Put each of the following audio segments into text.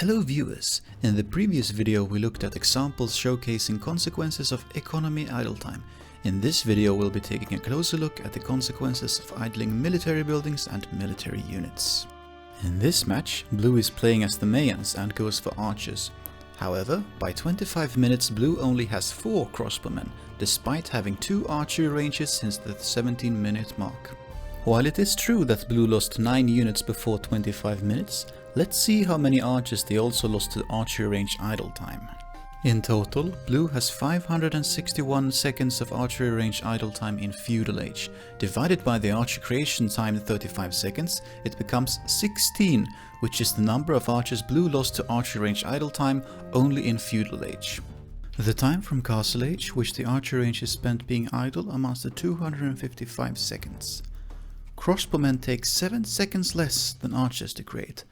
Hello viewers! In the previous video we looked at examples showcasing consequences of economy idle time. In this video we'll be taking a closer look at the consequences of idling military buildings and military units. In this match, Blue is playing as the Mayans and goes for archers. However, by 25 minutes Blue only has 4 crossbowmen, despite having 2 archery ranges since the 17-minute mark. While it is true that Blue lost 9 units before 25 minutes, let's see how many archers they also lost to archery range idle time. In total, Blue has 561 seconds of archery range idle time in Feudal Age. Divided by the archer creation time 35 seconds, it becomes 16, which is the number of archers Blue lost to archery range idle time only in Feudal Age. The time from Castle Age, which the archer range is spent being idle, amounts to 255 seconds. Crossbowmen take 7 seconds less than archers to create.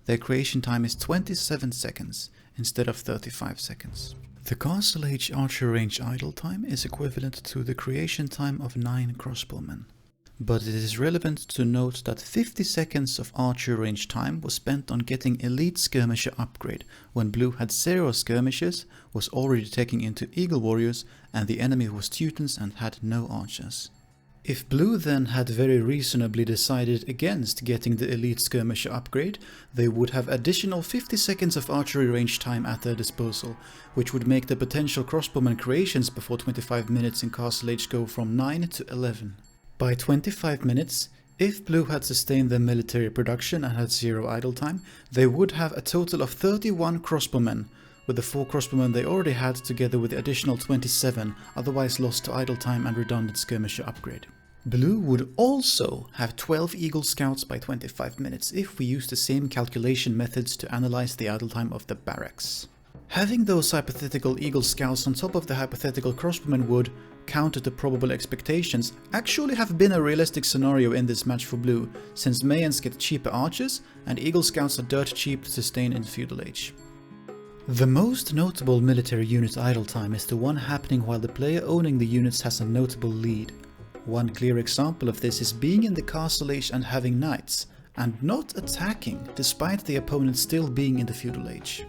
Their creation time is 27 seconds instead of 35 seconds. The Castle Age archer range idle time is equivalent to the creation time of 9 crossbowmen. But it is relevant to note that 50 seconds of archer range time was spent on getting Elite Skirmisher upgrade, when Blue had 0 skirmishers, was already taking into Eagle Warriors, and the enemy was Teutons and had no archers. If Blue then had very reasonably decided against getting the Elite Skirmisher upgrade, they would have additional 50 seconds of archery range time at their disposal, which would make the potential crossbowman creations before 25 minutes in Castle Age go from 9 to 11. By 25 minutes, if Blue had sustained their military production and had 0 idle time, they would have a total of 31 crossbowmen, with the 4 crossbowmen they already had together with the additional 27 otherwise lost to idle time and redundant skirmisher upgrade. Blue would also have 12 Eagle Scouts by 25 minutes if we use the same calculation methods to analyze the idle time of the barracks. Having those hypothetical Eagle Scouts on top of the hypothetical crossbowmen would, counter to probable expectations, actually have been a realistic scenario in this match for Blue, since Mayans get cheaper archers and Eagle Scouts are dirt cheap to sustain in Feudal Age. The most notable military unit idle time is the one happening while the player owning the units has a notable lead. One clear example of this is being in the Castle Age and having knights, and not attacking despite the opponent still being in the Feudal Age.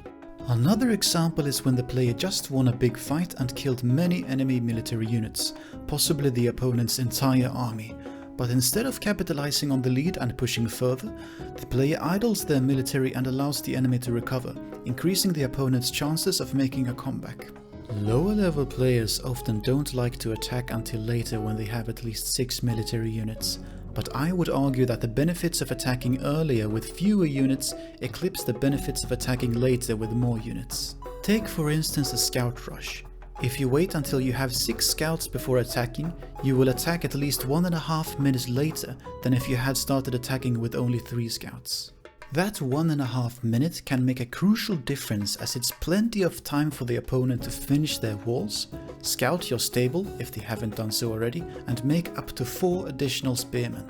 Another example is when the player just won a big fight and killed many enemy military units, possibly the opponent's entire army, but instead of capitalizing on the lead and pushing further, the player idles their military and allows the enemy to recover, increasing the opponent's chances of making a comeback. Lower level players often don't like to attack until later when they have at least 6 military units, but I would argue that the benefits of attacking earlier with fewer units eclipse the benefits of attacking later with more units. Take for instance a scout rush. If you wait until you have 6 scouts before attacking, you will attack at least 1.5 minutes later than if you had started attacking with only 3 scouts. That 1.5 minutes can make a crucial difference, as it's plenty of time for the opponent to finish their walls, scout your stable if they haven't done so already, and make up to 4 additional spearmen.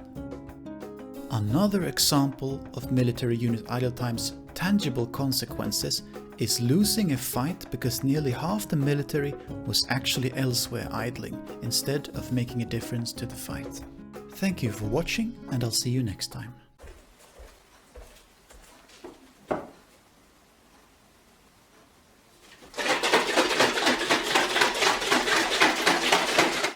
Another example of military unit idle time's tangible consequences is losing a fight because nearly half the military was actually elsewhere idling, instead of making a difference to the fight. Thank you for watching, and I'll see you next time.